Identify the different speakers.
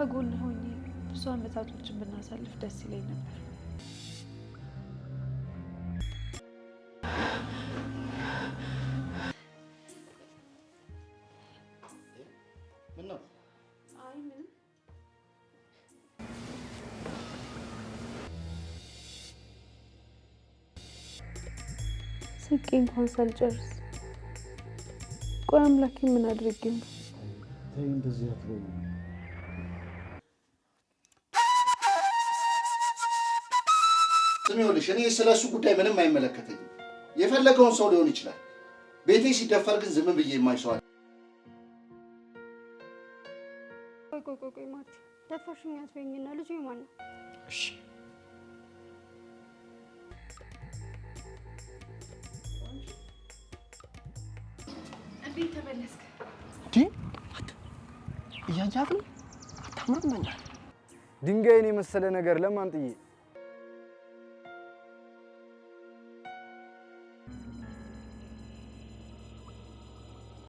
Speaker 1: ከጎን ሆኜ ብዙ አመታቶችን ብናሳልፍ ደስ ይለኝ ነበር።
Speaker 2: ምን ነው?
Speaker 1: አይ ምንም። ስቄ እንኳን ሳልጨርስ ቆይ አምላኬ ምን አድርጌ ነው?
Speaker 2: ተይ እንደዚህ አትበይ። ስሚውልሽ እኔ ስለሱ ጉዳይ ምንም አይመለከተኝም። የፈለገውን ሰው ሊሆን ይችላል። ቤቴ ሲደፈር ግን ዝም ብዬ የማይሰዋል።
Speaker 3: ቆይ ማርቲ ደፈርሽኝ አትበይኝና ልጁ የማን ነው?
Speaker 2: እሺ
Speaker 1: እንዴት ተመለስክ?
Speaker 4: እያጃት ነው አታምርም።
Speaker 5: ድንጋይን የመሰለ ነገር ለማን ጥዬ